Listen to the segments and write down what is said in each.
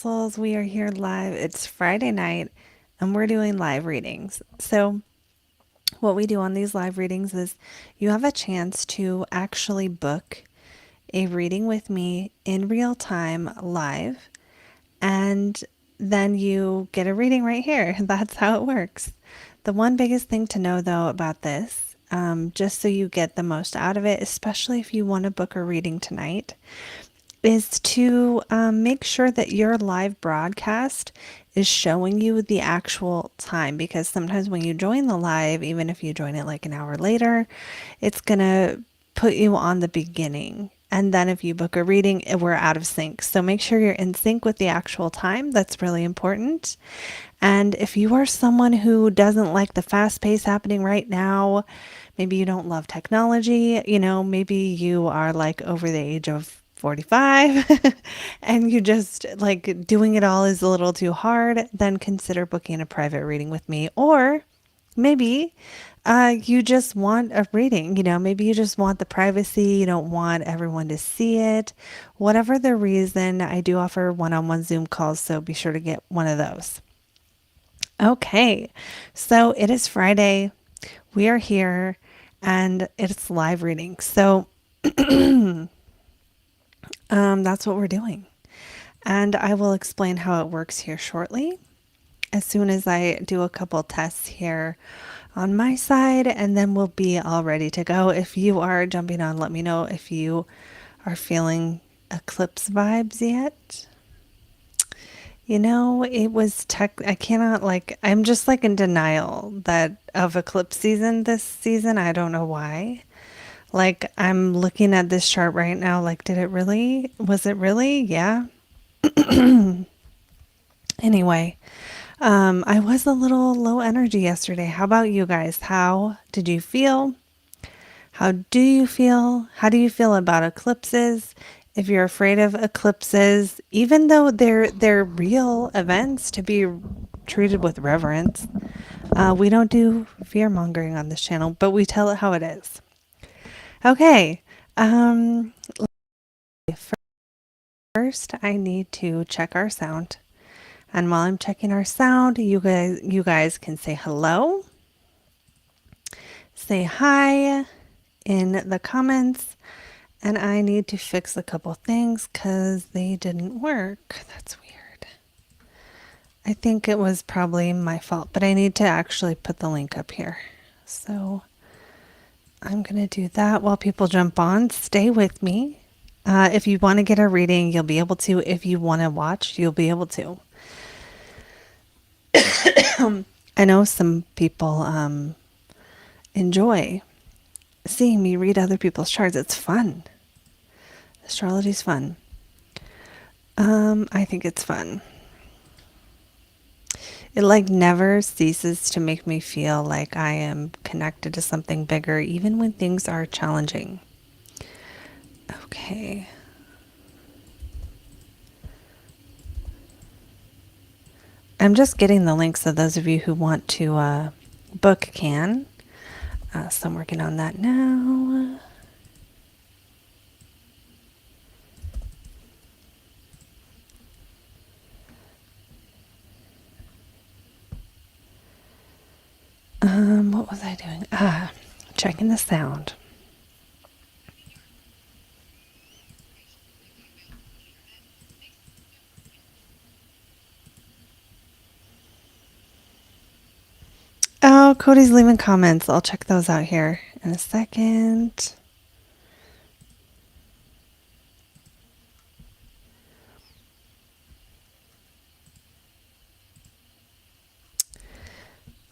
Souls. We are here live. It's Friday night and we're doing live readings. So, what we do on these live readings is you have a chance to actually book a reading with me in real time live, and then you get a reading right here. That's how it works. The one biggest thing to know though about this, just so you get the most out of it, especially if you want to book a reading tonight, is to make sure that your live broadcast is showing you the actual time, because sometimes when you join the live, even if you join it like an hour later, it's gonna put you on the beginning. And then if you book a reading, we're out of sync. So make sure you're in sync with the actual time. That's really important. And if you are someone who doesn't like the fast pace happening right now, maybe you don't love technology, maybe you are like over the age of 45 and you just like doing it all is a little too hard, then consider booking a private reading with me. Or maybe you just want a reading, maybe you just want the privacy, you don't want everyone to see it. Whatever the reason, I do offer one-on-one Zoom calls, so be sure to get one of those. Okay, so it is Friday. We are here and it's live reading. So that's what we're doing. And I will explain how it works here shortly, as soon as I do a couple tests here on my side, and then we'll be all ready to go. If you are jumping on, let me know if you are feeling eclipse vibes yet. It was I cannot, I'm just like in denial that of eclipse season this season. I don't know why. Like, I'm looking at this chart right now, like, was it really? Yeah. Anyway, I was a little low energy yesterday. How about you guys? How did you feel? How do you feel? How do you feel about eclipses? If you're afraid of eclipses, even though they're real events to be treated with reverence, we don't do fear mongering on this channel, but we tell it how it is. Okay. Um, First, I need to check our sound, and while I'm checking our sound, you guys can say hello, say hi in the comments. And I need to fix a couple things because they didn't work. That's weird. I think it was probably my fault, but I need to actually put the link up here. So I'm going to do that while people jump on. Stay with me. If you want to get a reading, you'll be able to. If you want to watch, you'll be able to. I know some people enjoy seeing me read other people's charts. It's fun. Astrology's fun. I think it's fun. It like never ceases to make me feel like I am connected to something bigger, even when things are challenging. Okay. I'm just getting the link so those of you who want to book can. So I'm working on that now. What was I doing? Checking the sound. Oh, Cody's leaving comments. I'll check those out here in a second.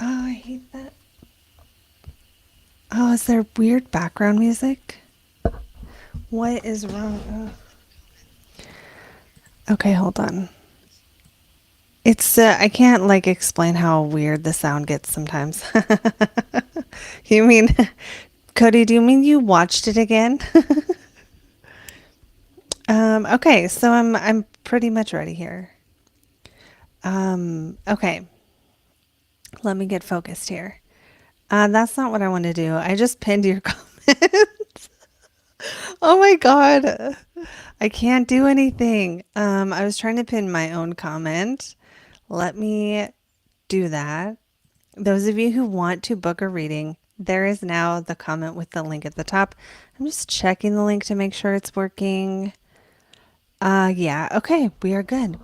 Oh, I hate that. Oh, is there weird background music? What is wrong? Okay, hold on. It's I can't like explain how weird the sound gets sometimes. You mean, Cody, do you mean you watched it again? Okay, so I'm pretty much ready here. Okay. Let me get focused here. That's not what I want to do. I just pinned your comment. Oh my God. I can't do anything. I was trying to pin my own comment. Let me do that. Those of you who want to book a reading, there is now the comment with the link at the top. I'm just checking the link to make sure it's working. Yeah, okay, we are good.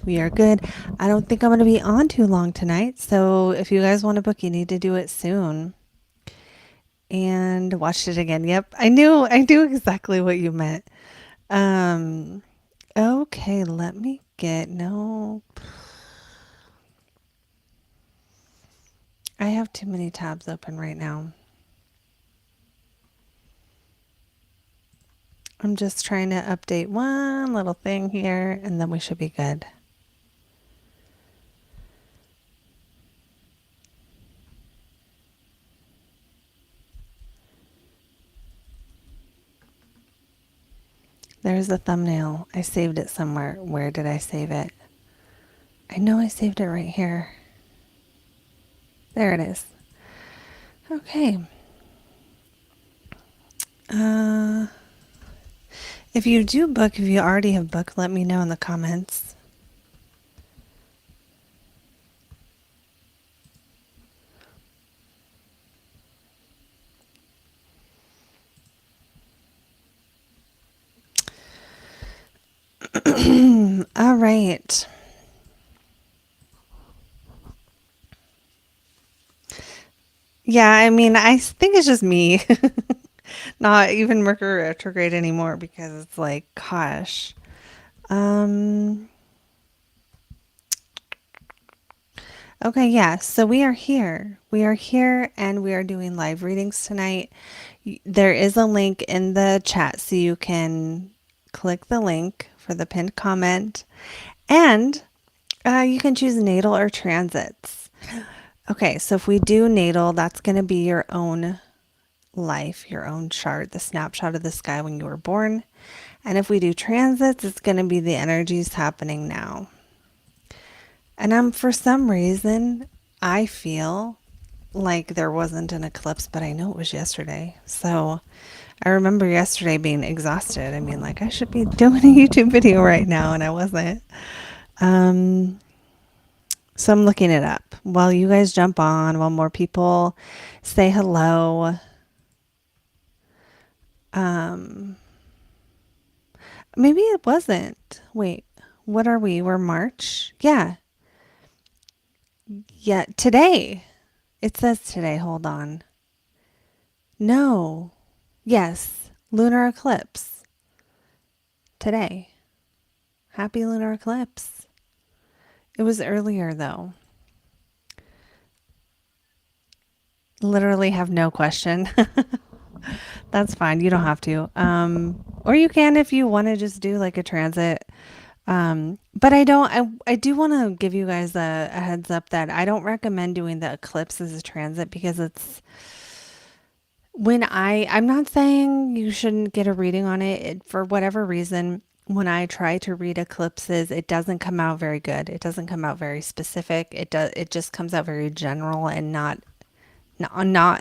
We are good. I don't think I'm going to be on too long tonight. So if you guys want to book, you need to do it soon. And watched it again. Yep, I knew exactly what you meant. Um, okay, let me get, no, I have too many tabs open right now. I'm just trying to update one little thing here and then we should be good. There's the thumbnail. I saved it somewhere. Where did I save it? I know I saved it right here. There it is. Okay. Uh, if you do book, if you already have booked, let me know in the comments. All right. Yeah, I mean, I think it's just me. Not even Mercury retrograde anymore because it's like, gosh. Um, okay, yeah. So we are here. We are here and we are doing live readings tonight. There is a link in the chat so you can click the link for the pinned comment and you can choose natal or transits. Okay, so if we do natal, that's going to be your own life, your own chart, the snapshot of the sky when you were born. And if we do transits, it's going to be the energies happening now. And for some reason, I feel like there wasn't an eclipse, but I know it was yesterday. So I remember yesterday being exhausted. I mean, like I should be doing a YouTube video right now, and I wasn't. Um, so I'm looking it up while you guys jump on, while more people say hello. Um, Maybe it wasn't. Wait, what are we? We're March? Yeah. Yeah, today. It says today. Hold on. No. Yes. Lunar eclipse. Today. Happy lunar eclipse. It was earlier though. Literally have no question. That's fine. You don't have to. Or you can if you want to just do like a transit. But I do want to give you guys a heads up that I don't recommend doing the eclipse as a transit because I'm not saying you shouldn't get a reading on it. For whatever reason, when I try to read eclipses, it doesn't come out very good. It doesn't come out very specific. It just comes out very general and not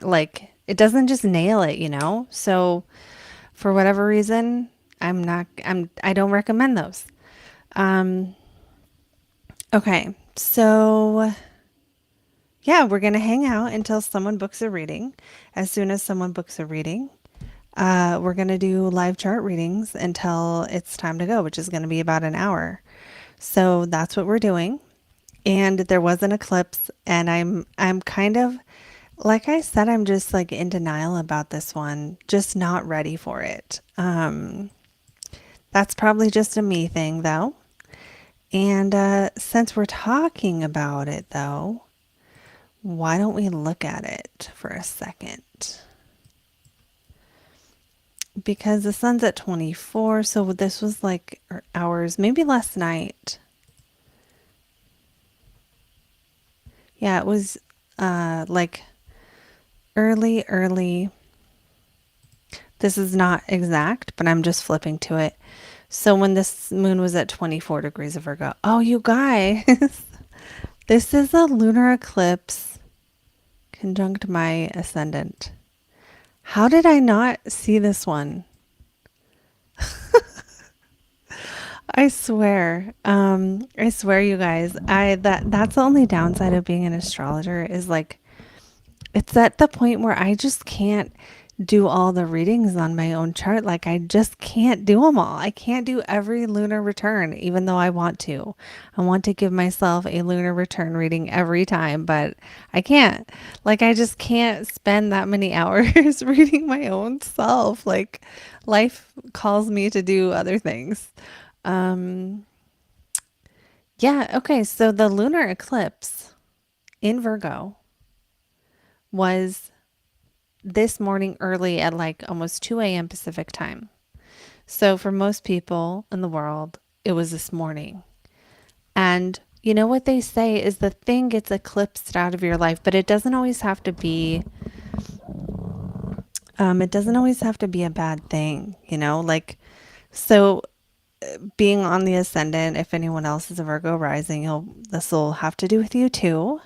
like it doesn't just nail it, you know? So for whatever reason, I don't recommend those. Um, okay. So yeah, we're going to hang out until someone books a reading. As soon as someone books a reading, we're going to do live chart readings until it's time to go, which is going to be about an hour. So that's what we're doing. And there was an eclipse and I'm kind of like I said, I'm just like in denial about this one, just not ready for it. That's probably just a me thing though. And since we're talking about it though, why don't we look at it for a second? Because the sun's at 24, so this was like hours, maybe last night. Yeah, it was like early. This is not exact, but I'm just flipping to it. So when this moon was at 24 degrees of Virgo. Oh, you guys, this is a lunar eclipse conjunct my ascendant. How did I not see this one? I swear you guys, that's the only downside of being an astrologer is like it's at the point where I just can't do all the readings on my own chart. Like, I just can't do them all. I can't do every lunar return, even though I want to. I want to give myself a lunar return reading every time, but I can't. Like, I just can't spend that many hours reading my own self. Like, life calls me to do other things. Um, yeah, okay. So the lunar eclipse in Virgo was this morning early at like almost 2 a.m. Pacific time. So for most people in the world, it was this morning. And you know what they say is the thing gets eclipsed out of your life, but it doesn't always have to be it doesn't always have to be a bad thing, you know? Like so being on the ascendant, if anyone else is a Virgo rising, this will have to do with you too.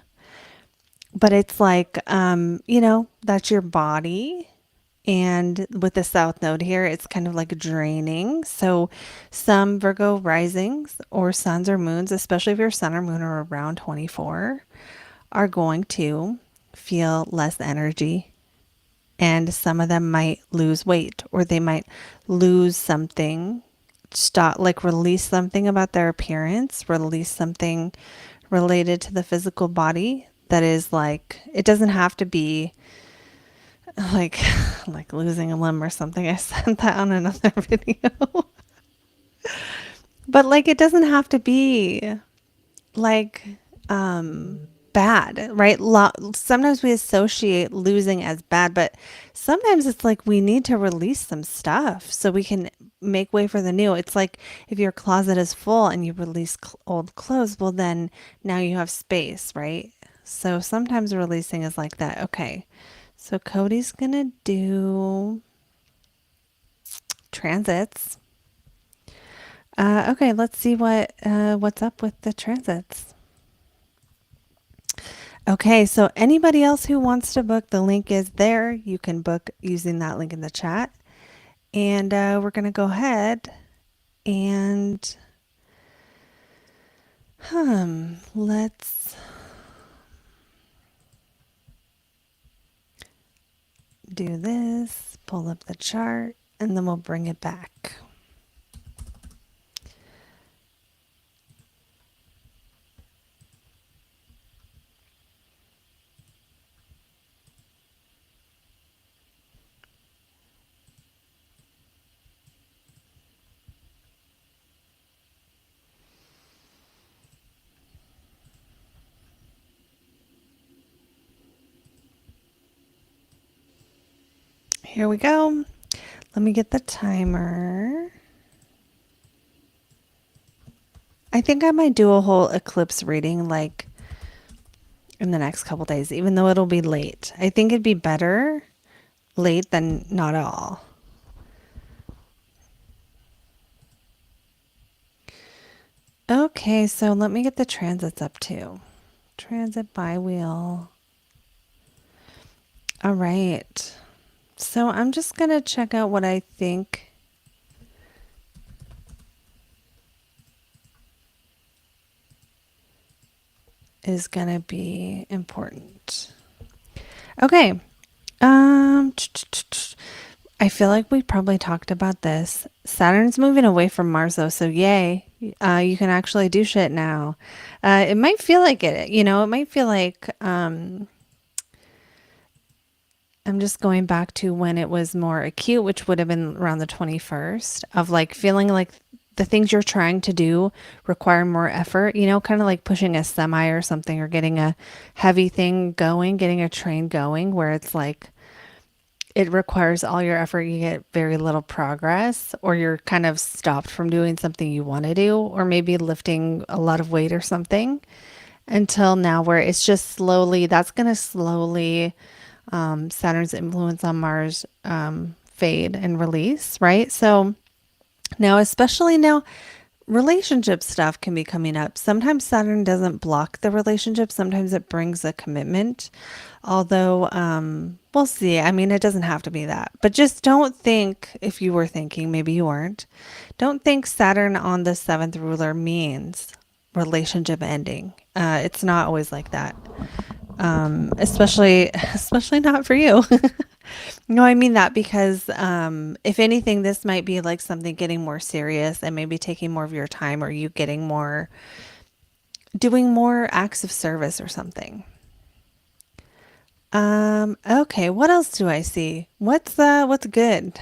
But it's like that's your body. And with the south node here, it's kind of like draining. So some Virgo risings or suns or moons, especially if your sun or moon are around 24, are going to feel less energy. And some of them might lose weight or they might lose something, stop, like release something about their appearance, release something related to the physical body that is like, it doesn't have to be like like losing a limb or something. I said that on another video. But like it doesn't have to be like bad, right? Sometimes we associate losing as bad, but sometimes it's like we need to release some stuff so we can make way for the new. It's like if your closet is full and you release old clothes, well then now you have space, right? So sometimes releasing is like that. Okay. So Cody's gonna do transits. Okay, let's see what's up with the transits. Okay, so anybody else who wants to book, the link is there. You can book using that link in the chat. And we're gonna go ahead and let's do this. Pull up the chart, and then we'll bring it back. Here we go. Let me get the timer. I think I might do a whole eclipse reading like in the next couple days, even though it'll be late. I think it'd be better late than not at all. Okay, so let me get the transits up too. Transit by wheel. All right. So I'm just going to check out what I think is going to be important. Okay. I feel like we probably talked about this. Saturn's moving away from Mars though, so yay. You can actually do shit now. It might feel like it, it might feel like I'm just going back to when it was more acute, which would have been around the 21st, of like feeling like the things you're trying to do require more effort, kind of like pushing a semi or something or getting a heavy thing going, getting a train going where it's like it requires all your effort, you get very little progress, or you're kind of stopped from doing something you want to do, or maybe lifting a lot of weight or something until now where it's just slowly, that's going to slowly Saturn's influence on Mars fade and release, right? So now, especially now, relationship stuff can be coming up. Sometimes Saturn doesn't block the relationship. Sometimes it brings a commitment. Although, we'll see. I mean, it doesn't have to be that. But just don't think, if you were thinking, maybe you weren't, don't think Saturn on the seventh ruler means relationship ending. It's not always like that. Especially not for you. No, I mean that because if anything, this might be like something getting more serious and maybe taking more of your time, or you getting more, doing more acts of service or something. Okay, what else do I see? What's good?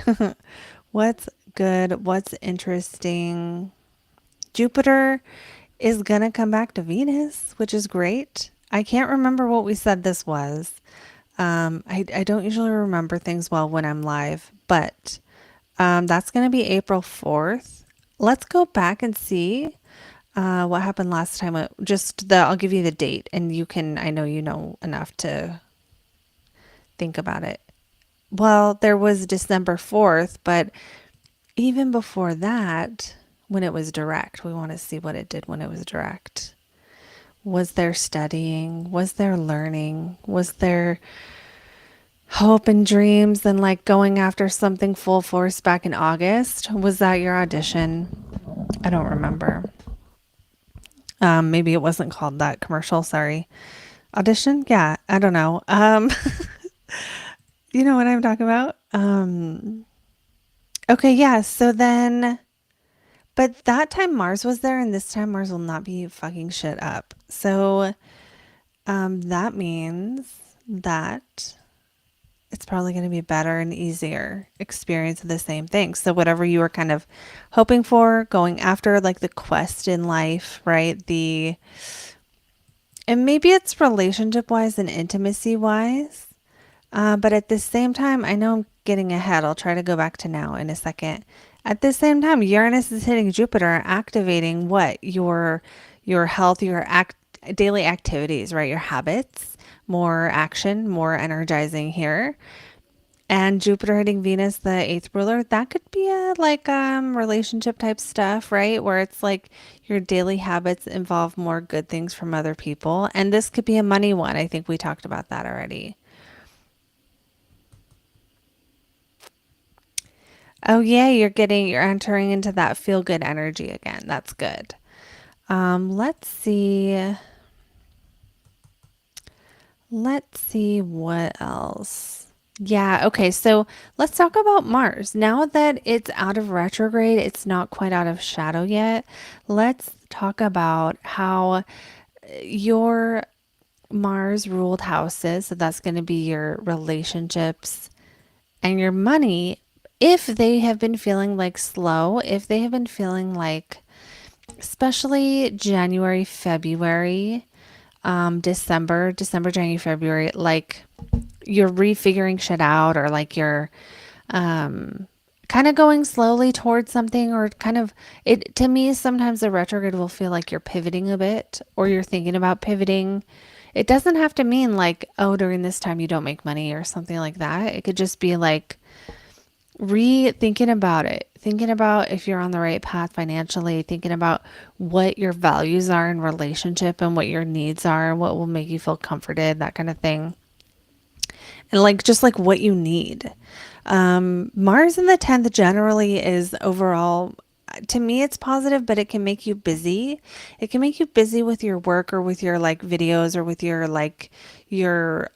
What's good? What's interesting? Jupiter is gonna come back to Venus, which is great. I can't remember what we said this was. I don't usually remember things well when I'm live, but that's gonna be April 4th. Let's go back and see what happened last time. I'll give you the date and you can, I know you know enough to think about it. Well, there was December 4th, but even before that, when it was direct, we want to see what it did when it was direct. Was there studying? Was there learning? Was there hope and dreams and like going after something full force back in August? Was that your audition? I don't remember. Maybe it wasn't called that commercial. Sorry. Audition? Yeah, I don't know. You know what I'm talking about? Okay, yeah. So then, but that time Mars was there, and this time Mars will not be fucking shit up. So, that means that it's probably going to be better and easier experience of the same thing. So whatever you were kind of hoping for, going after, like the quest in life, right? And maybe it's relationship wise and intimacy wise. But at the same time, I know I'm getting ahead. I'll try to go back to now in a second. At the same time, Uranus is hitting Jupiter, activating what? Your health, daily activities, right? Your habits, more action, more energizing here. And Jupiter hitting Venus, the eighth ruler, that could be a like relationship type stuff, right? Where it's like your daily habits involve more good things from other people. And this could be a money one. I think we talked about that already. Oh yeah, you're entering into that feel good energy again. That's good. Let's see. Let's see what else. Yeah, okay. So let's talk about Mars. Now that it's out of retrograde, it's not quite out of shadow yet. Let's talk about how your Mars ruled houses, so that's going to be your relationships and your money, if they have been feeling like slow, if they have been feeling like, especially January, February, December, January, February, like you're refiguring shit out, or like you're um, kind of going slowly towards something, or kind of it to me, sometimes the retrograde will feel like you're pivoting a bit, or you're thinking about pivoting. It doesn't have to mean like, oh, during this time you don't make money or something like that. It could just be like rethinking about it, thinking about if you're on the right path financially, thinking about what your values are in relationship and what your needs are, what will make you feel comforted, that kind of thing. And like just like what you need. Mars in the 10th generally is overall, to me it's positive, but it can make you busy. It can make you busy with your work, or with your like videos, or with your like your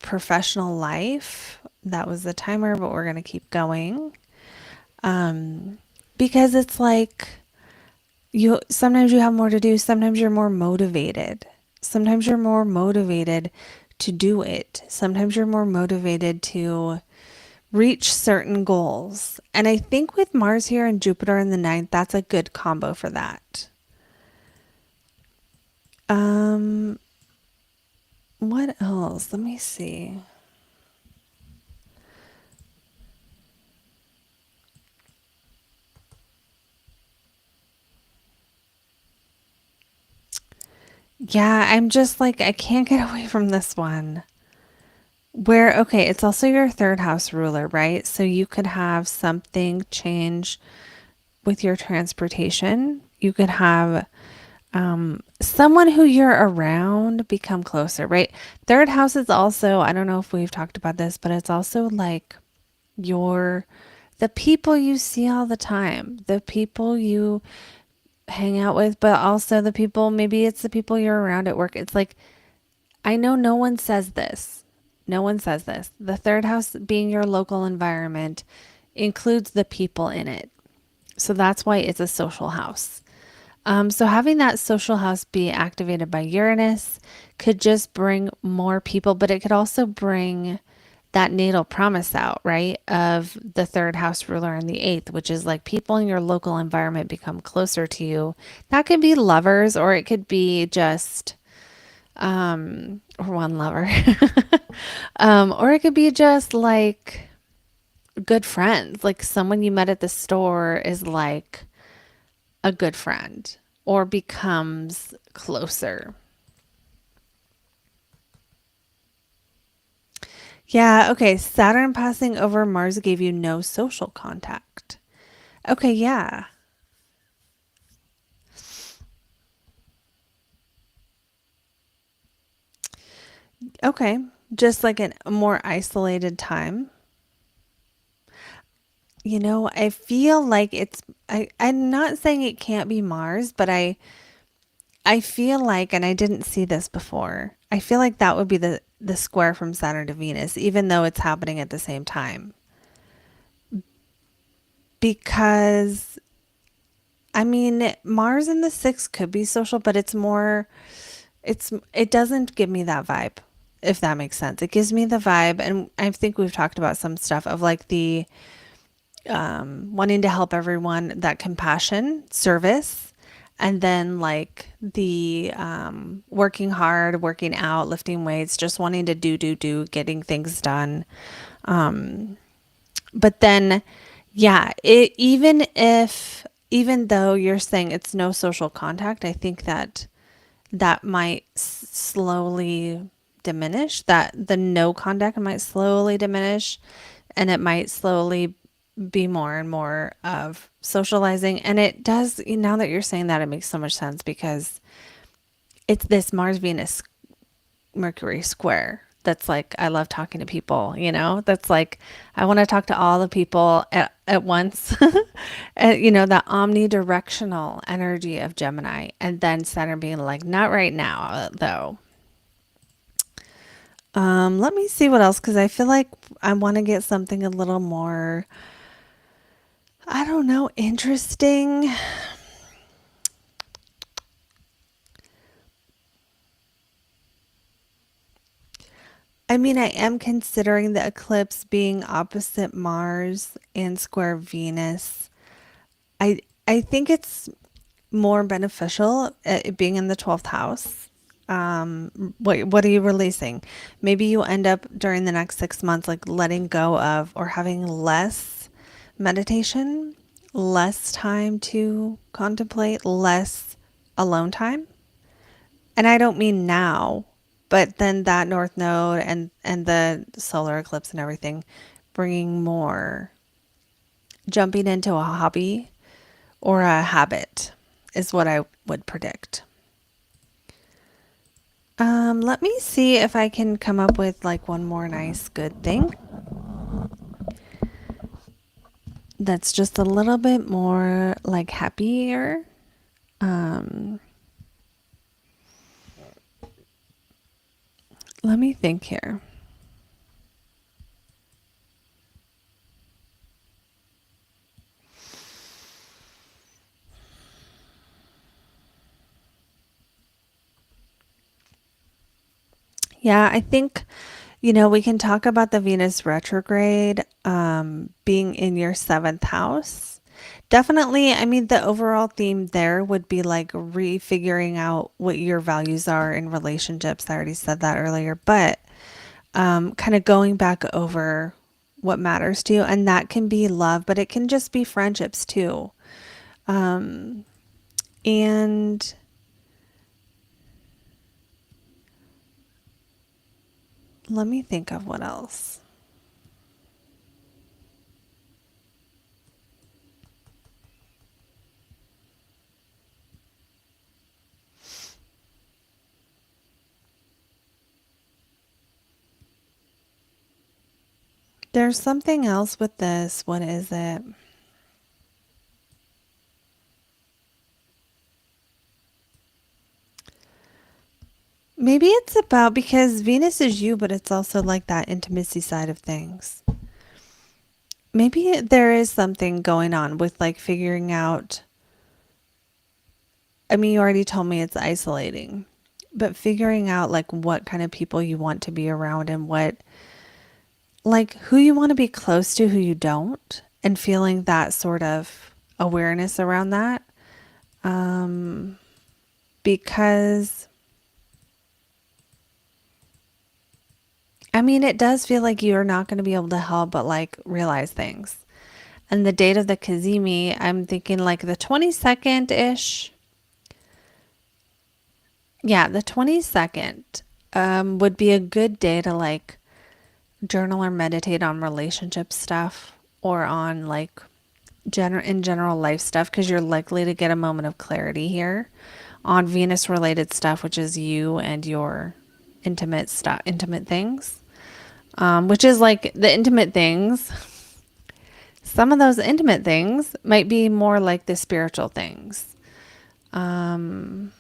professional life. That was the timer, but we're going to keep going. Because it's like you sometimes you have more to do, sometimes you're more motivated. Sometimes you're more motivated to do it. Sometimes you're more motivated to reach certain goals. And I think with Mars here and Jupiter in the ninth, that's a good combo for that. Um, what else? Let me see. Yeah, I'm just like, I can't get away from this one. Okay, it's also your third house ruler, right? So you could have something change with your transportation. You could have Someone who you're around become closer, right? Third house is also, I don't know if we've talked about this, but it's also like your the people you see all the time, the people you hang out with, but also the people, maybe it's the people you're around at work. It's like, I know no one says this. No one says this. The third house being your local environment includes the people in it. So that's why it's a social house. So having that social house be activated by Uranus could just bring more people, but it could also bring that natal promise out, right? Of the third house ruler and the eighth, which is like people in your local environment become closer to you. That could be lovers, or it could be just, or one lover, or it could be just like good friends, like someone you met at the store is like a good friend or becomes closer. Yeah, okay. Saturn passing over Mars gave you no social contact. Okay, yeah. Okay. Just like a more isolated time. I feel like I'm not saying it can't be Mars, but I feel like, and I didn't see this before, I feel like that would be the square from Saturn to Venus, even though it's happening at the same time. Because I mean, Mars in the sixth could be social, but it doesn't give me that vibe, if that makes sense. It gives me the vibe, and I think we've talked about some stuff of like the wanting to help everyone, that compassion, service, and then like the working hard, working out, lifting weights, just wanting to do, getting things done. But then, yeah, even though you're saying it's no social contact, I think that might slowly diminish, that the no contact might slowly diminish, and it might slowly be more and more of socializing. And it does, now that you're saying that, it makes so much sense because it's this Mars Venus Mercury square that's like, I love talking to people, that's like, I want to talk to all the people at once. And, that omnidirectional energy of Gemini. And then Saturn being like, not right now, though. Let me see what else, because I feel like I want to get something a little more, I don't know, interesting. I mean, I am considering the eclipse being opposite Mars and square Venus. I think it's more beneficial it being in the 12th house. What are you releasing? Maybe you end up during the next 6 months like letting go of or having less meditation, less time to contemplate, less alone time. And I don't mean now, but then that North Node and the solar eclipse and everything bringing more, jumping into a hobby or a habit is what I would predict. Let me see if I can come up with like one more nice good thing that's just a little bit more like happier. Um, Let me think here. Yeah, I think, we can talk about the Venus retrograde being in your seventh house. Definitely, I mean, the overall theme there would be like refiguring out what your values are in relationships. I already said that earlier, but kind of going back over what matters to you. And that can be love, but it can just be friendships too. And let me think of what else. There's something else with this. What is it? Maybe it's about because Venus is you, but it's also like that intimacy side of things. Maybe there is something going on with like figuring out. I mean, you already told me it's isolating, but figuring out like what kind of people you want to be around and what, like who you want to be close to, who you don't, and feeling that sort of awareness around that. Um, because I mean, it does feel like you're not going to be able to help but like realize things. And the date of the Kazemi, I'm thinking like the 22nd ish. Yeah, the 22nd would be a good day to like journal or meditate on relationship stuff or on like in general life stuff because you're likely to get a moment of clarity here on Venus related stuff, which is you and your intimate stuff, intimate things, which is like the intimate things. Some of those intimate things might be more like the spiritual things. Um,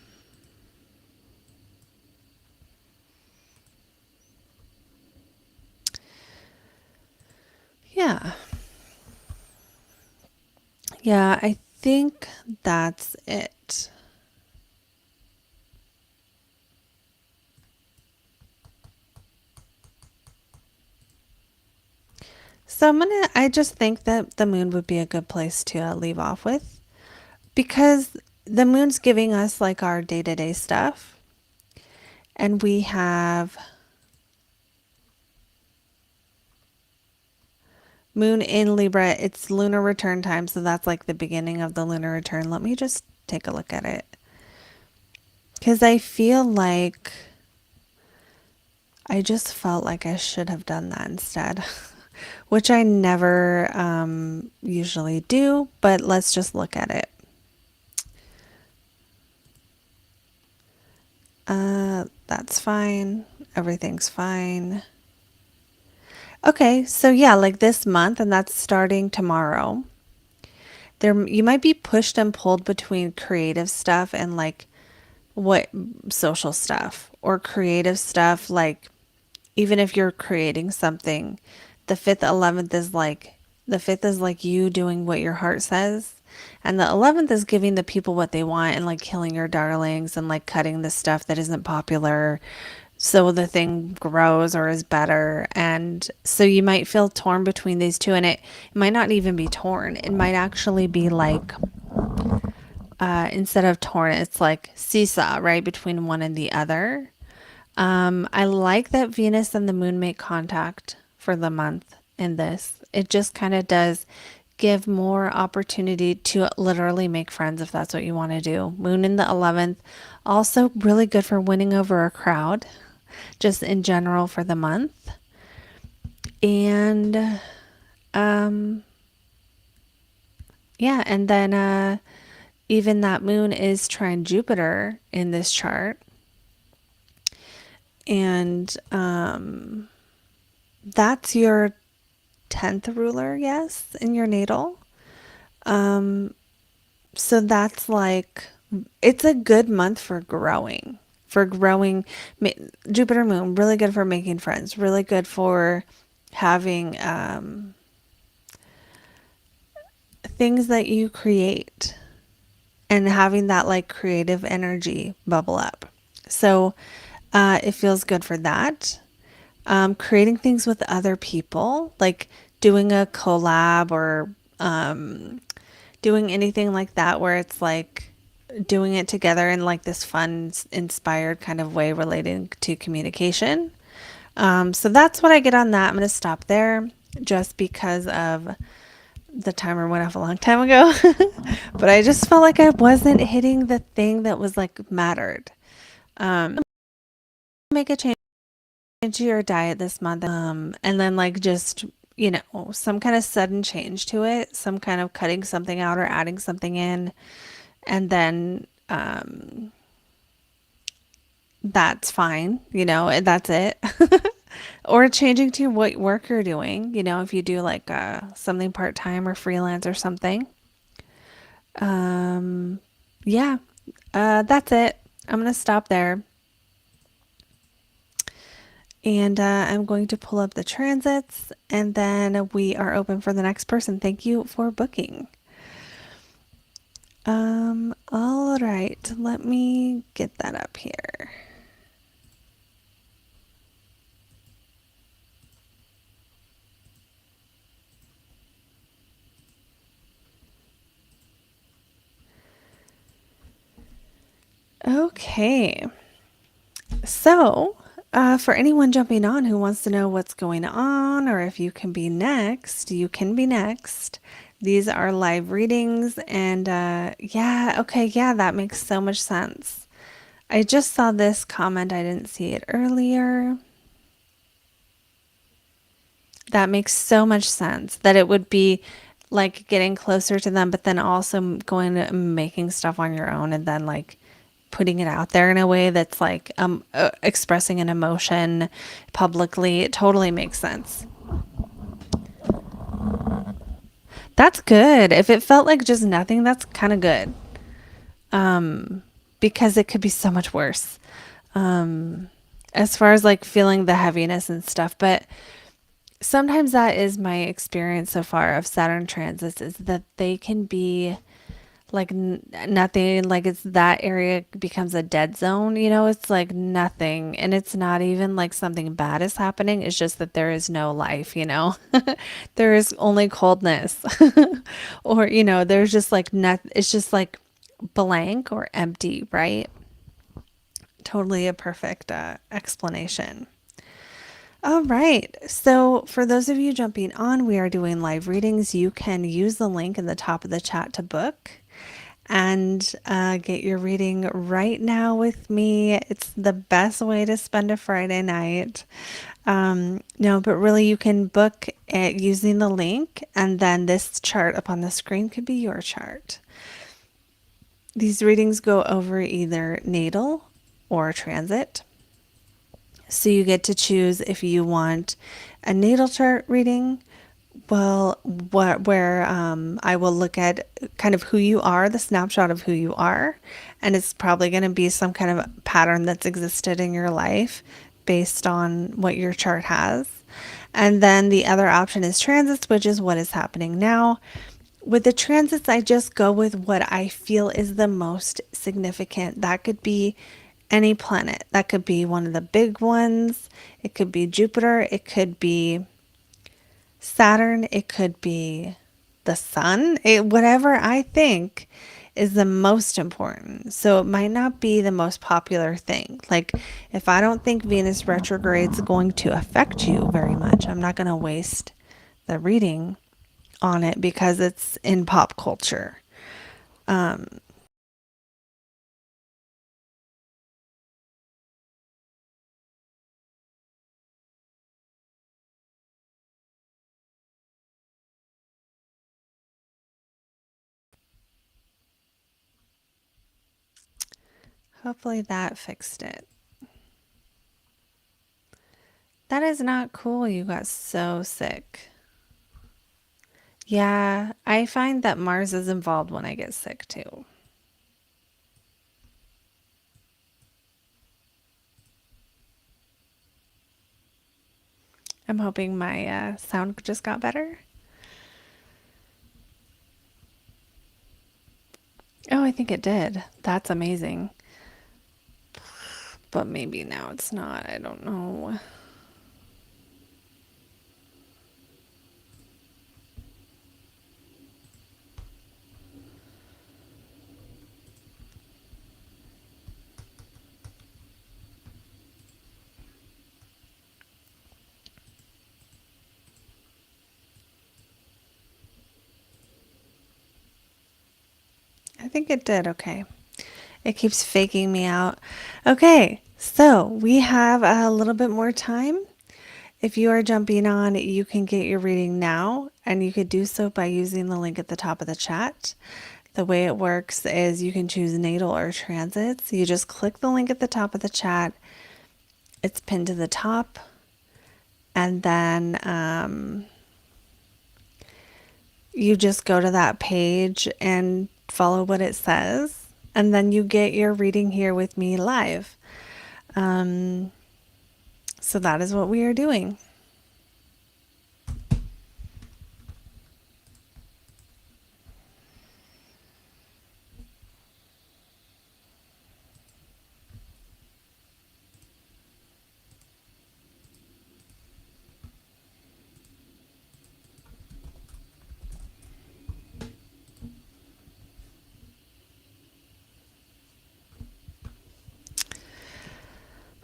yeah. Yeah, I think that's it. So I just think that the moon would be a good place to leave off with because the moon's giving us like our day to day stuff. And we have moon in Libra. It's lunar return time. So that's like the beginning of the lunar return. Let me just take a look at it. Because I feel like I just felt like I should have done that instead, which I never usually do. But let's just look at it. That's fine. Everything's fine. Okay, so yeah, like this month, and that's starting tomorrow. There, you might be pushed and pulled between creative stuff and like what social stuff or creative stuff. Like, even if you're creating something, the fifth, 11th is like the fifth is like you doing what your heart says. And the 11th is giving the people what they want and like killing your darlings and like cutting the stuff that isn't popular so the thing grows or is better. And so you might feel torn between these two, and it might not even be torn. It might actually be like, instead of torn, it's like seesaw, right? Between one and the other. I like that Venus and the moon make contact for the month in this. It just kind of does give more opportunity to literally make friends if that's what you want to do. Moon in the 11th, also really good for winning over a crowd, just in general for the month. And yeah, and then even that moon is trine Jupiter in this chart. And that's your 10th ruler, yes, in your natal. So that's like, it's a good month for growing. For growing, Jupiter moon, really good for making friends, really good for having things that you create and having that like creative energy bubble up. So it feels good for that. Creating things with other people, like doing a collab or doing anything like that where it's like doing it together in like this fun, inspired kind of way relating to communication. So that's what I get on that. I'm going to stop there just because of the timer went off a long time ago. But I just felt like I wasn't hitting the thing that was like mattered. Make a change to your diet this month, and then like just some kind of sudden change to it, some kind of cutting something out or adding something in, and then that's fine, and that's it. Or changing to what work you're doing, if you do like something part time or freelance or something. Um, yeah, that's it. I'm going to stop there. And I'm going to pull up the transits and then we are open for the next person. Thank you for booking. All right, let me get that up here. Okay, so for anyone jumping on who wants to know what's going on or if you can be next, you can be next. These are live readings, and yeah, okay, yeah, that makes so much sense. I just saw this comment, I didn't see it earlier. That makes so much sense that it would be like getting closer to them, but then also going and making stuff on your own and then like putting it out there in a way that's like expressing an emotion publicly. It totally makes sense. That's good. If it felt like just nothing, that's kind of good. Because it could be so much worse. Um, as far as like feeling the heaviness and stuff, but sometimes that is my experience so far of Saturn transits is that they can be like nothing, like it's that area becomes a dead zone, it's like nothing, and it's not even like something bad is happening, it's just that there is no life. There is only coldness. Or there's just like nothing, it's just like blank or empty, right? Totally a perfect explanation. All right. So, for those of you jumping on, we are doing live readings. You can use the link in the top of the chat to book and get your reading right now with me. It's the best way to spend a Friday night. No, but really, you can book it using the link, and then this chart up on the screen could be your chart. These readings go over either natal or transit. So you get to choose if you want a natal chart reading. Well, where I will look at kind of who you are, the snapshot of who you are, and it's probably going to be some kind of pattern that's existed in your life based on what your chart has. And then the other option is transits, which is what is happening now. With the transits, I just go with what I feel is the most significant. That could be any planet. That could be one of the big ones. It could be Jupiter. It could be Saturn. It could be the sun. Whatever I think is the most important. So it might not be the most popular thing. Like if I don't think Venus retrograde is going to affect you very much, I'm not going to waste the reading on it because it's in pop culture. Um, Hopefully that fixed it. That is not cool. You got so sick. Yeah, I find that Mars is involved when I get sick too. I'm hoping my sound just got better. Oh, I think it did. That's amazing. But maybe now it's not. I don't know. I think it did okay. It keeps faking me out. Okay, so we have a little bit more time. If you are jumping on, you can get your reading now, and you could do so by using the link at the top of the chat. The way it works is you can choose natal or transits. You just click the link at the top of the chat. It's pinned to the top. and then you just go to that page and follow what it says, and then you get your reading here with me live. Um, so that is what we are doing.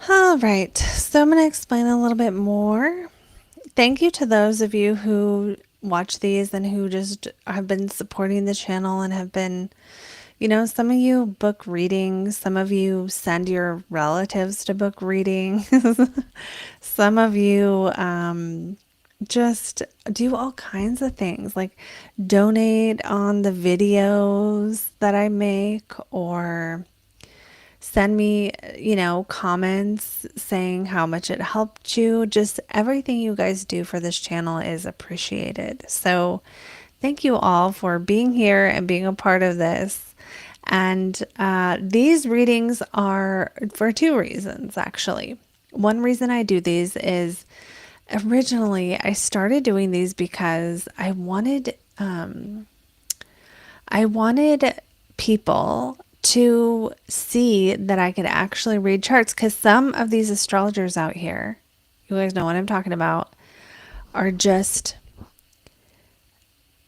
All right, so I'm going to explain a little bit more. Thank you to those of you who watch these and who just have been supporting the channel and have been, some of you book readings, some of you send your relatives to book readings, some of you just do all kinds of things like donate on the videos that I make, or send me, comments saying how much it helped you. Just everything you guys do for this channel is appreciated. So thank you all for being here and being a part of this. And these readings are for two reasons, actually. One reason I do these is originally I started doing these because I wanted people to see that I could actually read charts, because some of these astrologers out here, you guys know what I'm talking about, are just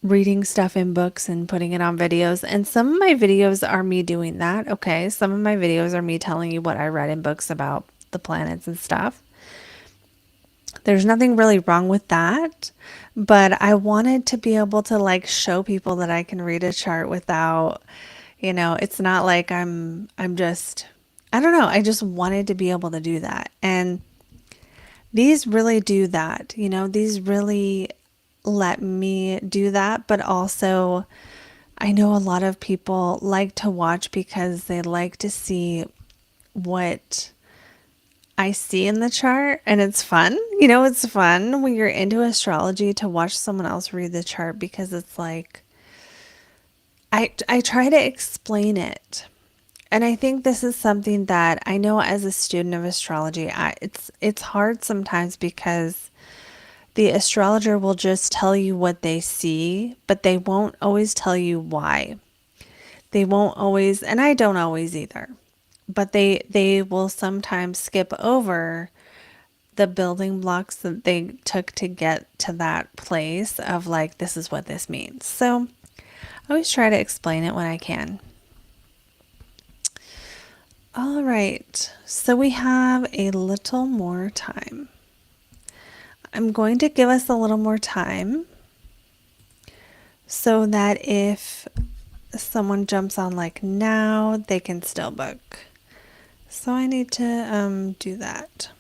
reading stuff in books and putting it on videos. And some of my videos are me doing that. Okay. Some of my videos are me telling you what I read in books about the planets and stuff. There's nothing really wrong with that, but I wanted to be able to like show people that I can read a chart without, it's not like I'm just, I don't know. I just wanted to be able to do that. And these really do that. These really let me do that, but also I know a lot of people like to watch because they like to see what I see in the chart, and it's fun. It's fun when you're into astrology to watch someone else read the chart, because it's like I try to explain it. And I think this is something that I know as a student of astrology, it's hard sometimes because the astrologer will just tell you what they see, but they won't always tell you why. They won't always, and I don't always either, but they will sometimes skip over the building blocks that they took to get to that place of like, this is what this means. So I always try to explain it when I can. All right, so we have a little more time. I'm going to give us a little more time so that if someone jumps on like now, they can still book. So I need to do that.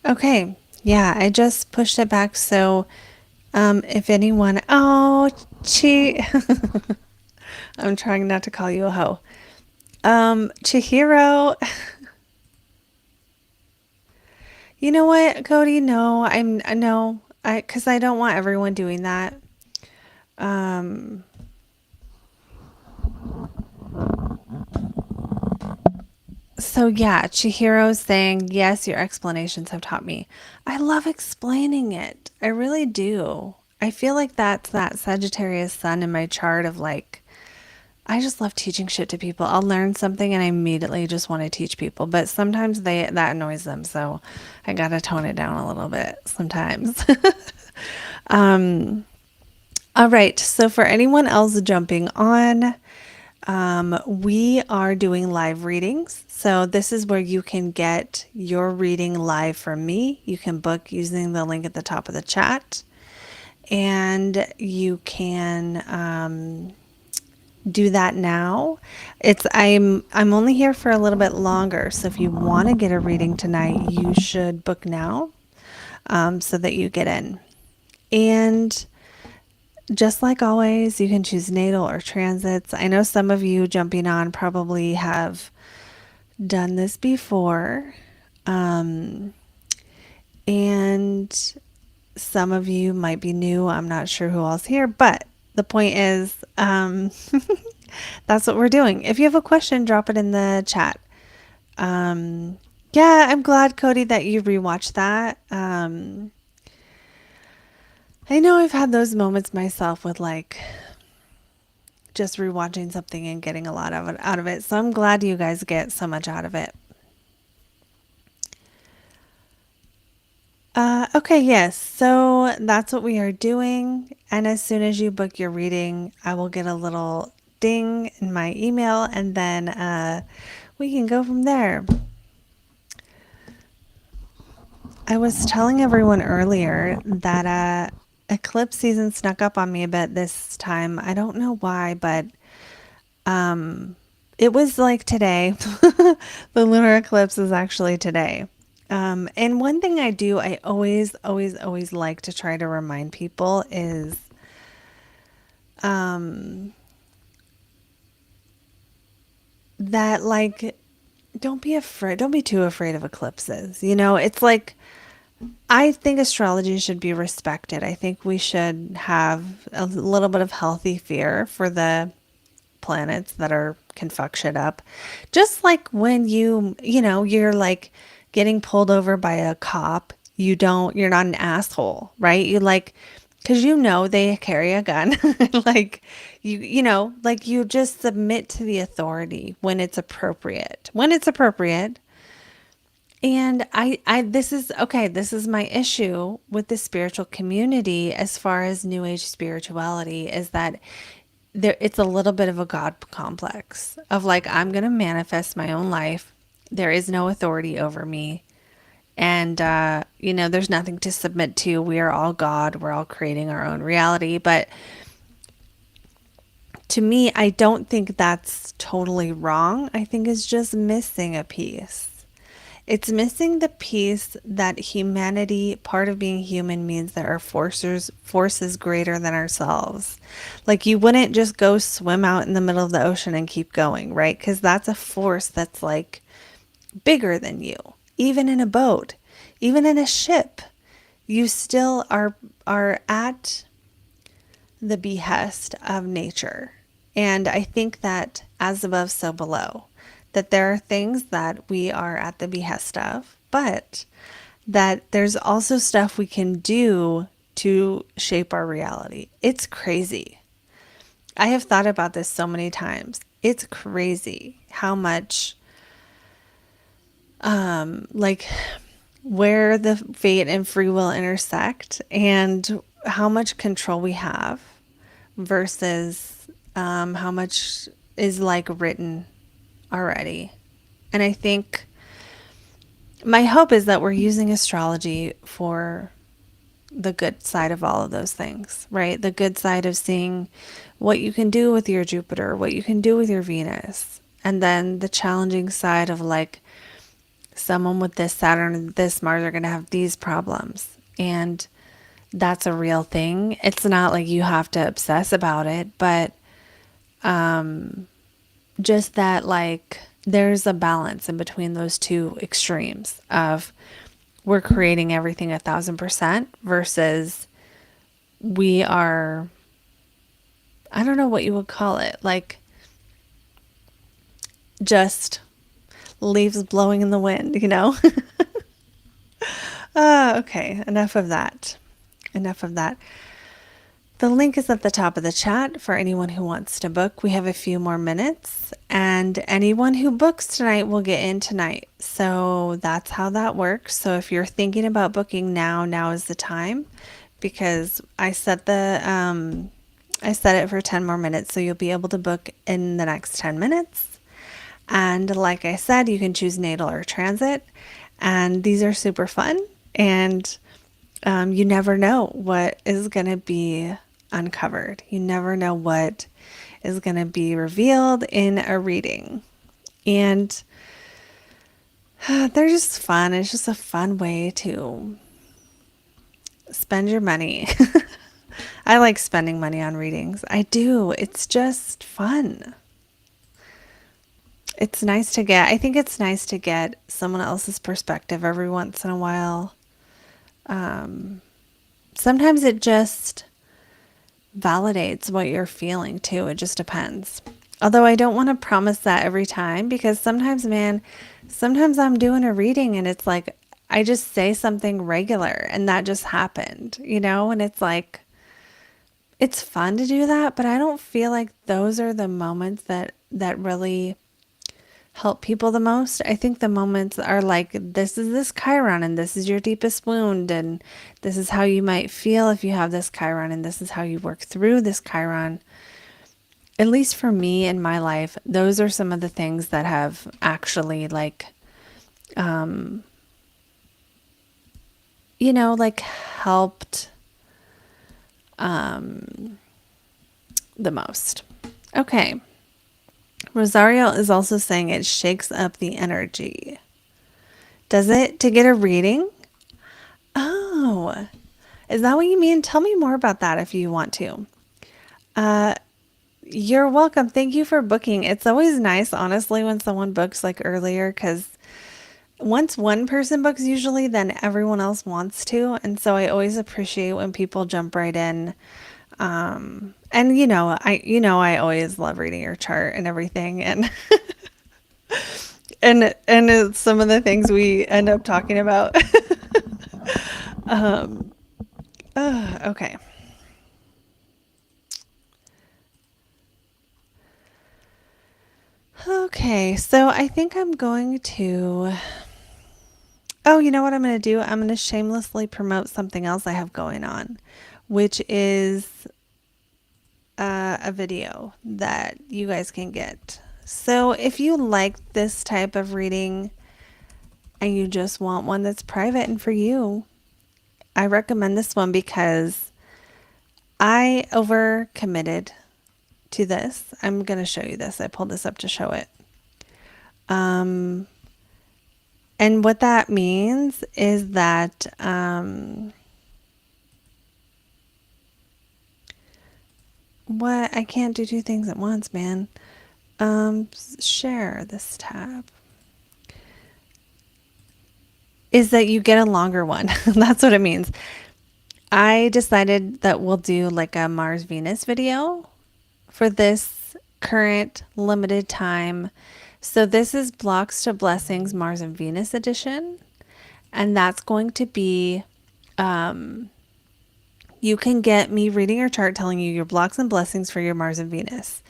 Okay, yeah, I just pushed it back. So if anyone, oh, I'm trying not to call you a hoe. Chihiro, you know what, Cody? No, no, because I don't want everyone doing that. Um, so yeah, Chihiro's saying, yes, your explanations have taught me. I love explaining it. I really do. I feel like that's that Sagittarius sun in my chart of like, I just love teaching shit to people. I'll learn something and I immediately just want to teach people. But sometimes that annoys them, so I gotta tone it down a little bit sometimes. All right, so for anyone else jumping on, we are doing live readings. So this is where you can get your reading live from me. You can book using the link at the top of the chat. and you can do that now. I'm only here for a little bit longer, so if you want to get a reading tonight, you should book now, so that you get in. And just like always, you can choose natal or transits. I know some of you jumping on probably have done this before, and some of you might be new. I'm not sure who else here, but the point is, that's what we're doing. If you have a question, drop it in the chat. Yeah, I'm glad, Cody, that you rewatched that. I know I've had those moments myself with like just rewatching something and getting a lot of it out of it. So I'm glad you guys get so much out of it. Okay, yes. So that's what we are doing. And as soon as you book your reading, I will get a little ding in my email, and then we can go from there. I was telling everyone earlier that eclipse season snuck up on me a bit this time. I don't know why, but it was like today. The lunar eclipse is actually today. And one thing I always, always, always like to try to remind people is that, like, don't be afraid, don't be too afraid of eclipses. You know, it's like, I think astrology should be respected. I think we should have a little bit of healthy fear for the planets that are can fuck shit up. Just like when you're like getting pulled over by a cop, you're not an asshole, right? You like, because they carry a gun. Like like you just submit to the authority when it's appropriate. When it's appropriate. And this is okay. This is my issue with the spiritual community as far as New Age spirituality, is that it's a little bit of a God complex of like, I'm going to manifest my own life. There is no authority over me. And, there's nothing to submit to. We are all God. We're all creating our own reality. But to me, I don't think that's totally wrong. I think it's just missing a piece. It's missing the piece that humanity, part of being human, means there are forces greater than ourselves. Like, you wouldn't just go swim out in the middle of the ocean and keep going, right? Because that's a force that's like bigger than you. Even in a boat, even in a ship, you still are at the behest of nature. And I think that as above, so below, that there are things that we are at the behest of, but that there's also stuff we can do to shape our reality. It's crazy. I have thought about this so many times. It's crazy how much, like, where the fate and free will intersect, and how much control we have versus how much is like written already. And I think my hope is that we're using astrology for the good side of all of those things, right? The good side of seeing what you can do with your Jupiter, what you can do with your Venus, and then the challenging side of like, someone with this Saturn and this Mars are going to have these problems. And that's a real thing. It's not like you have to obsess about it, but just that, like, there's a balance in between those two extremes of we're creating everything 1,000% versus we are, I don't know what you would call it, like just leaves blowing in the wind, Okay, enough of that. Enough of that. The link is at the top of the chat for anyone who wants to book. We have a few more minutes, and anyone who books tonight will get in tonight. So that's how that works. So if you're thinking about booking now is the time, because I set it for 10 more minutes, so you'll be able to book in the next 10 minutes. And like I said, you can choose natal or transit, and these are super fun. And You never know what is going to be uncovered. You never know what is going to be revealed in a reading. And they're just fun. It's just a fun way to spend your money. I like spending money on readings. I do. It's just fun. It's nice to get, I think it's nice to get someone else's perspective every once in a while. Um, Sometimes it just validates what you're feeling too. It just depends. Although I don't want to promise that every time because sometimes, man, sometimes I'm doing a reading and it's like I just say something regular and that just happened, and it's like it's fun to do that, but I don't feel like those are the moments that really help people the most. I think the moments are like, this is this Chiron, and this is your deepest wound, and this is how you might feel if you have this Chiron, and this is how you work through this Chiron. At least for me in my life, those are some of the things that have actually um, like helped the most. Okay. Rosario is also saying it shakes up the energy. Does it to get a reading? Oh, is that what you mean? Tell me more about that if you want to. Uh, you're welcome. Thank you for booking. It's always nice, honestly, when someone books like earlier, because once one person books, usually, then everyone else wants to. And so I always appreciate when people jump right in. And I always love reading your chart and everything, and and it's some of the things we end up talking about. um, okay. Okay, so I think I'm going to. Oh, you know what I'm going to do? I'm going to shamelessly promote something else I have going on, which is a video that you guys can get. So if you like this type of reading and you just want one that's private and for you, I recommend this one because I overcommitted to this. I'm going to show you this. I pulled this up to show it. Um, and what that means is that what I can't do two things at once, man. Share this tab is that you get a longer one. That's what it means. I decided that we'll do like a Mars Venus video for this current limited time. So this is Blocks to Blessings Mars and Venus edition, and that's going to be you can get me reading your chart telling you your blocks and blessings for your Mars and Venus.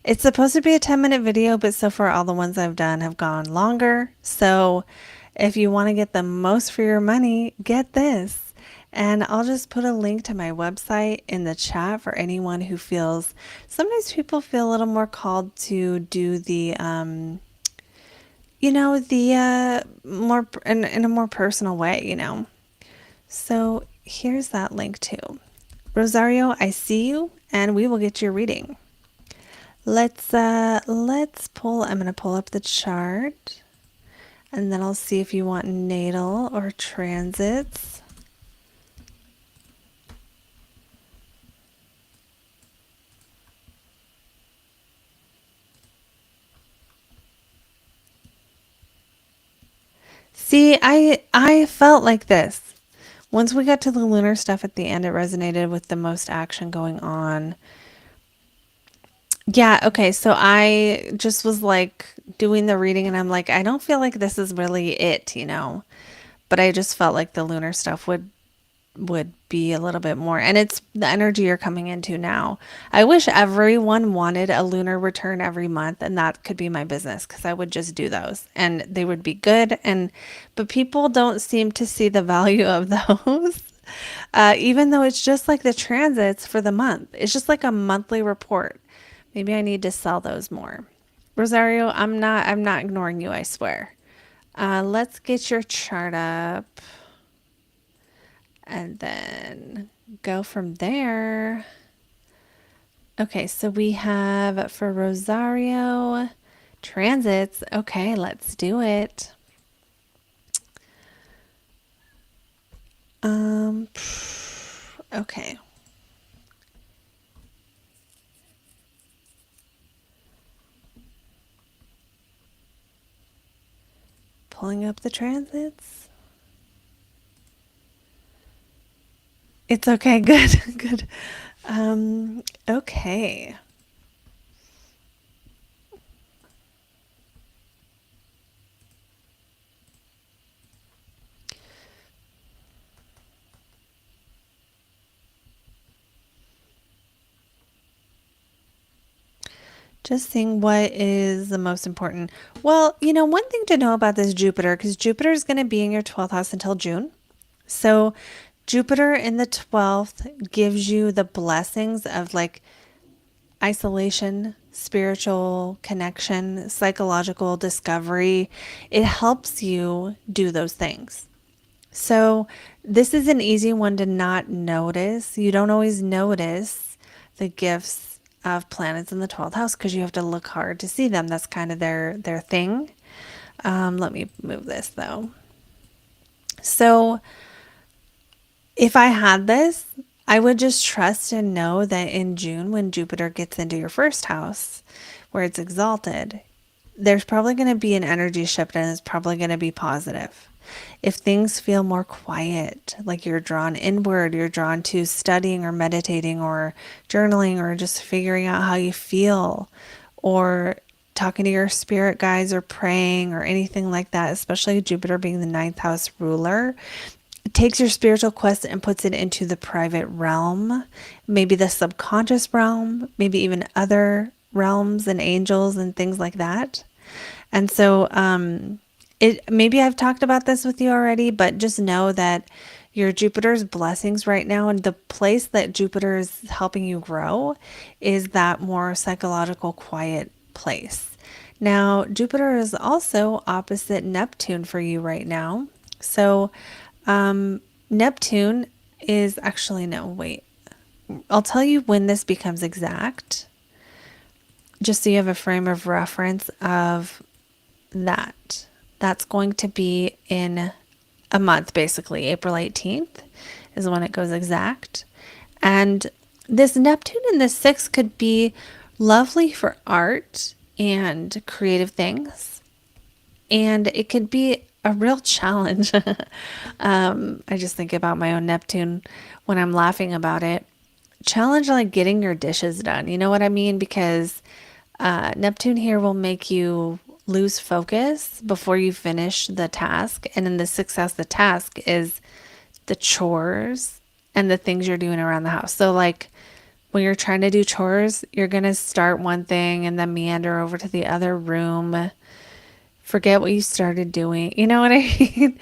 It's supposed to be a 10-minute video, but so far all the ones I've done have gone longer. So if you want to get the most for your money, get this. And I'll just put a link to my website in the chat for anyone who feels, sometimes people feel a little more called to do the more in a more personal way. So here's that link too. Rosario, I see you, and we will get your reading. Let's pull. I'm gonna pull up the chart, and then I'll see if you want natal or transits. See, I felt like this. Once we got to the lunar stuff at the end, it resonated with the most action going on. Yeah, okay. So I just was like doing the reading and I'm like, I don't feel like this is really it. But I just felt like the lunar stuff would be a little bit more. And it's the energy you're coming into now. I wish everyone wanted a lunar return every month and that could be my business because I would just do those and they would be good. But people don't seem to see the value of those. Even though it's just like the transits for the month. It's just like a monthly report. Maybe I need to sell those more. Rosario, I'm not ignoring you, I swear. Let's get your chart up. and then go from there. Okay, so we have for Rosario transits. Okay, let's do it. Um, okay. Pulling up the transits. It's okay. Good. Good. Okay. Just seeing what is the most important. Well, one thing to know about this Jupiter, because Jupiter is going to be in your 12th house until June. So, Jupiter in the 12th gives you the blessings of like isolation, spiritual connection, psychological discovery. It helps you do those things. So, this is an easy one to not notice. You don't always notice the gifts of planets in the 12th house because you have to look hard to see them. That's kind of their thing. Let me move this though. So, if I had this, I would just trust and know that in June, when Jupiter gets into your first house, where it's exalted, there's probably going to be an energy shift and it's probably going to be positive. If things feel more quiet, like you're drawn inward, you're drawn to studying or meditating or journaling or just figuring out how you feel or talking to your spirit guides or praying or anything like that, especially Jupiter being the ninth house ruler, it takes your spiritual quest and puts it into the private realm, maybe the subconscious realm, maybe even other realms and angels and things like that. And so, it maybe I've talked about this with you already, but just know that your Jupiter's blessings right now and the place that Jupiter is helping you grow is that more psychological, quiet place. Now, Jupiter is also opposite Neptune for you right now. So, Neptune is actually, no, wait. I'll tell you when this becomes exact, just so you have a frame of reference of that. That's going to be in a month, basically. April 18th is when it goes exact. And this Neptune in the sixth could be lovely for art and creative things. And it could be a real challenge. I just think about my own Neptune when I'm laughing about it. Challenge like getting your dishes done. You know what I mean? Because Neptune here will make you lose focus before you finish the task. And then the success of the task is the chores and the things you're doing around the house. So, like when you're trying to do chores, you're going to start one thing and then meander over to the other room, forget what you started doing. You know what I mean?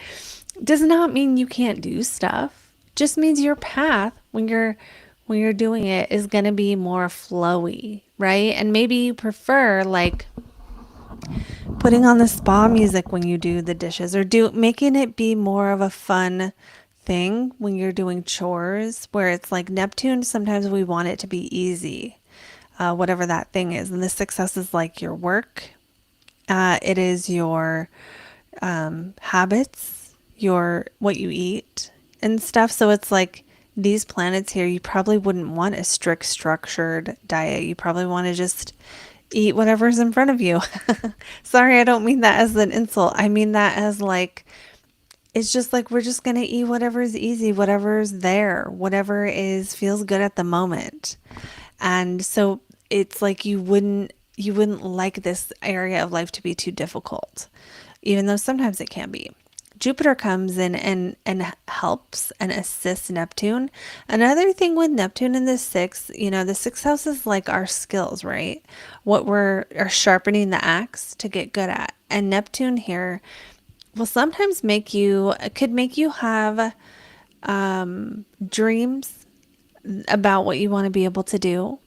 Does not mean you can't do stuff. Just means your path when you're doing it is going to be more flowy, right? And maybe you prefer like putting on the spa music when you do the dishes or do making it be more of a fun thing when you're doing chores where it's like Neptune, sometimes we want it to be easy, whatever that thing is. And the success is like your work. It is your habits, your what you eat and stuff. So it's like these planets here, you probably wouldn't want a strict structured diet. You probably want to just eat whatever's in front of you. Sorry, I don't mean that as an insult. I mean that as like it's just like we're just going to eat whatever's easy, whatever's there, whatever is feels good at the moment. And so it's like you wouldn't like this area of life to be too difficult, even though sometimes it can be. Jupiter comes in and helps and assists Neptune. Another thing with Neptune in the sixth, the sixth house is like our skills, right? What we're are sharpening the axe to get good at. And Neptune here will sometimes could make you have dreams about what you want to be able to do.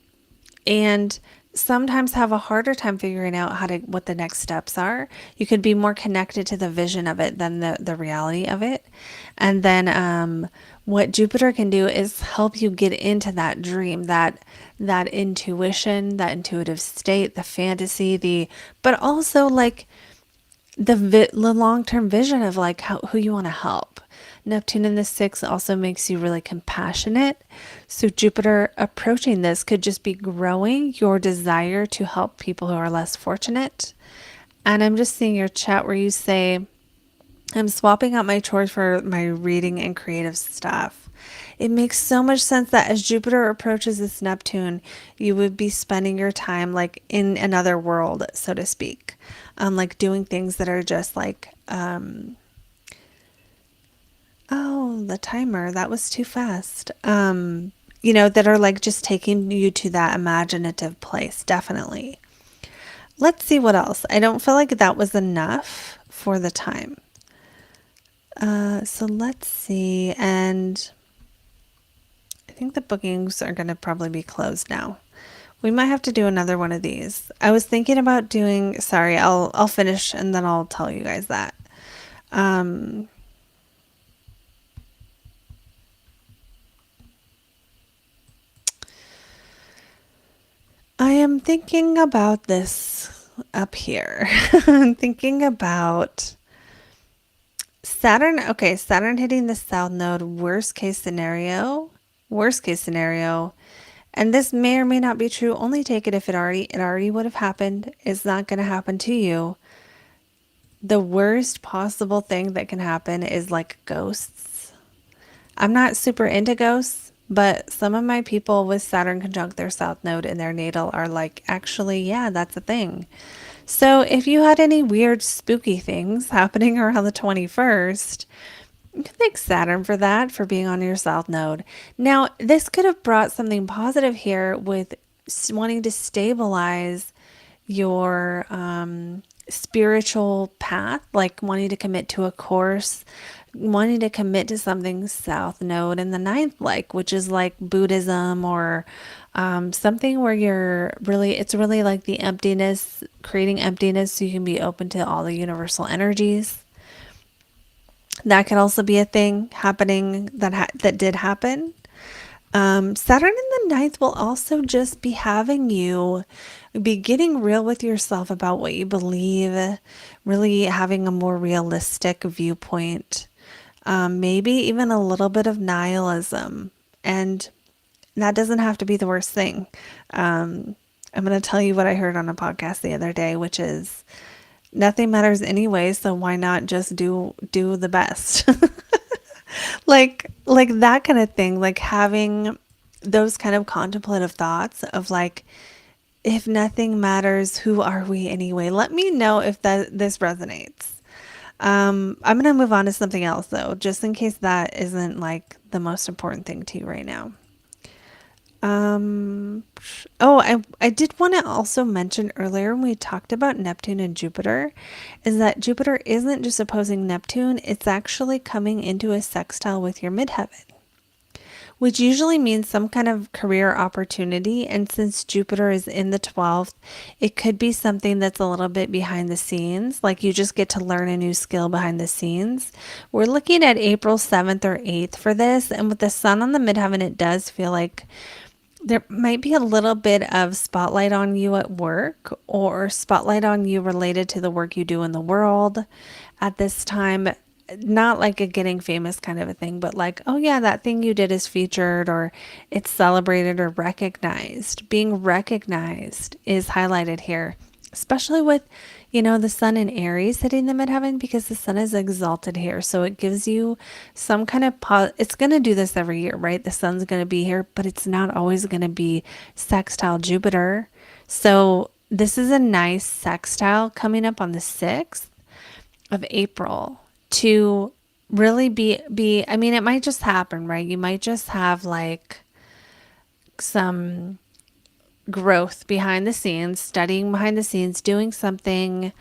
And sometimes have a harder time figuring out what the next steps are. You could be more connected to the vision of it than the reality of it. And then what Jupiter can do is help you get into that dream, that intuition, that intuitive state, the fantasy, but also like the long-term vision of like who you want to help. Neptune in the sixth also makes you really compassionate. So Jupiter approaching this could just be growing your desire to help people who are less fortunate. And I'm just seeing your chat where you say, I'm swapping out my chores for my reading and creative stuff. It makes so much sense that as Jupiter approaches this Neptune, you would be spending your time like in another world, so to speak. Like doing things that are just like, oh, the timer, that was too fast. That are like just taking you to that imaginative place, definitely. Let's see what else. I don't feel like that was enough for the time. So let's see. And I think the bookings are going to probably be closed now. We might have to do another one of these. I was thinking about doing, sorry, I'll finish and then I'll tell you guys that. I am thinking about this up here. I'm thinking about Saturn. Okay, Saturn hitting the south node, worst case scenario. Worst case scenario. And this may or may not be true. Only take it if it already would have happened. It's not going to happen to you. The worst possible thing that can happen is like ghosts. I'm not super into ghosts, but some of my people with Saturn conjunct their south node in their natal are like, actually, yeah, that's a thing. So if you had any weird spooky things happening around the 21st, you can thank Saturn for that, for being on your south node. Now, this could have brought something positive here with wanting to stabilize your spiritual path, like wanting to commit to a course, wanting to commit to something south node in the ninth, like, which is like Buddhism or something where it's really like the emptiness, creating emptiness so you can be open to all the universal energies. That could also be a thing happening that did happen. Saturn in the ninth will also just be having you be getting real with yourself about what you believe, really having a more realistic viewpoint, maybe even a little bit of nihilism. And that doesn't have to be the worst thing. I'm going to tell you what I heard on a podcast the other day, which is nothing matters anyway, so why not just do the best? like that kind of thing, like having those kind of contemplative thoughts of like, if nothing matters, who are we anyway? Let me know if this resonates. I'm gonna move on to something else though, just in case that isn't like the most important thing to you right now. I did want to also mention earlier when we talked about Neptune and Jupiter, is that Jupiter isn't just opposing Neptune, it's actually coming into a sextile with your midheaven, which usually means some kind of career opportunity. And since Jupiter is in the 12th, it could be something that's a little bit behind the scenes, like you just get to learn a new skill behind the scenes. We're looking at April 7th or 8th for this, and with the sun on the midheaven, it does feel like there might be a little bit of spotlight on you at work or spotlight on you related to the work you do in the world at this time. Not like a getting famous kind of a thing, but like, oh yeah, that thing you did is featured or it's celebrated or recognized. Being recognized is highlighted here, especially with, the sun in Aries hitting the midheaven, because the sun is exalted here. So it gives you some kind of, it's going to do this every year, right? The sun's going to be here, but it's not always going to be sextile Jupiter. So this is a nice sextile coming up on the 6th of April to really I mean, it might just happen, right? You might just have like some growth behind the scenes, studying behind the scenes, doing something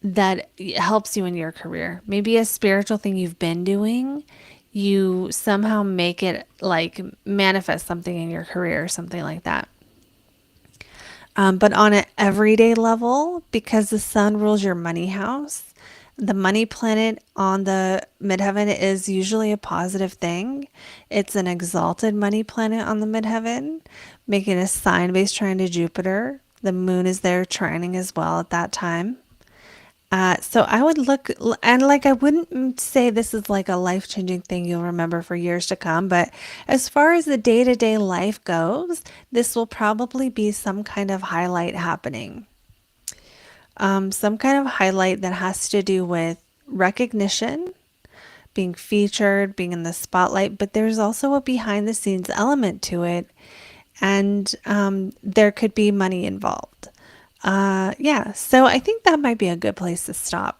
that helps you in your career. Maybe a spiritual thing you've been doing, you somehow make it like manifest something in your career or something like that. But on an everyday level, because the sun rules your money house, the money planet on the midheaven is usually a positive thing. It's an exalted money planet on the midheaven, making a sign based trine to Jupiter. The moon is there trining as well at that time. So I would look, and like I wouldn't say this is like a life-changing thing you'll remember for years to come, but as far as the day-to-day life goes, this will probably be some kind of highlight happening. Some kind of highlight that has to do with recognition, being featured, being in the spotlight, but there's also a behind the scenes element to it, and there could be money involved. Yeah, so I think that might be a good place to stop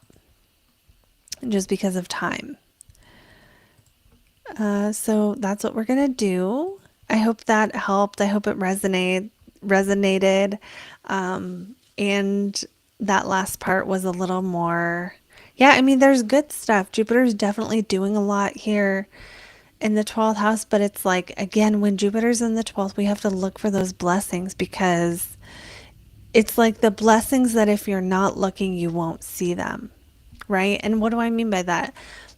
just because of time. So that's what we're gonna do. I hope that helped. I hope it resonated. And that last part was a little more, yeah, I mean, there's good stuff. Jupiter's definitely doing a lot here in the 12th house, but it's like, again, when Jupiter's in the 12th, we have to look for those blessings because it's like the blessings that if you're not looking, you won't see them, right? And what do I mean by that?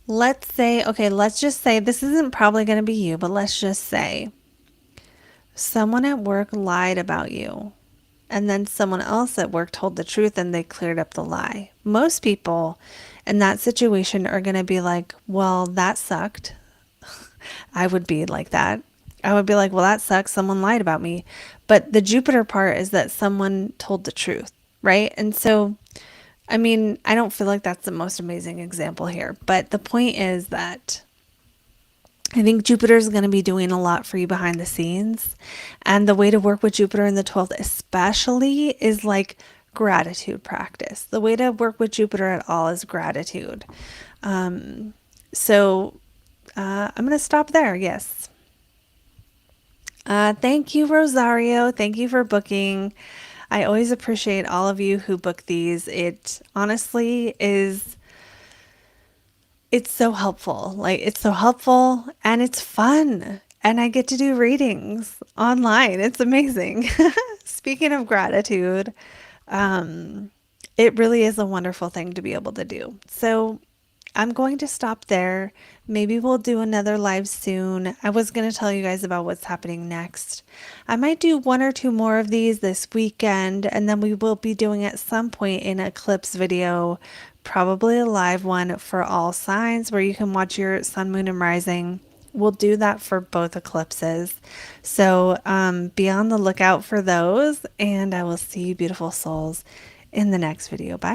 Let's say, okay, let's just say this isn't probably going to be you, but let's just say someone at work lied about you, and then someone else at work told the truth and they cleared up the lie. Most people in that situation are going to be like, well, that sucked. I would be like that. I would be like, well, that sucks. Someone lied about me. But the Jupiter part is that someone told the truth, right? And so, I mean, I don't feel like that's the most amazing example here. But the point is that I think Jupiter is going to be doing a lot for you behind the scenes. And the way to work with Jupiter in the 12th, especially, is like gratitude practice. The way to work with Jupiter at all is gratitude. So I'm going to stop there. Yes. Thank you, Rosario. Thank you for booking. I always appreciate all of you who book these. It honestly is, it's so helpful. Like, it's so helpful and it's fun. And I get to do readings online. It's amazing. Speaking of gratitude, it really is a wonderful thing to be able to do. So I'm going to stop there. Maybe we'll do another live soon. I was going to tell you guys about what's happening next. I might do one or two more of these this weekend, and then we will be doing at some point an eclipse video, probably a live one for all signs where you can watch your sun, moon, and rising. We'll do that for both eclipses. So be on the lookout for those, and I will see you beautiful souls in the next video. Bye.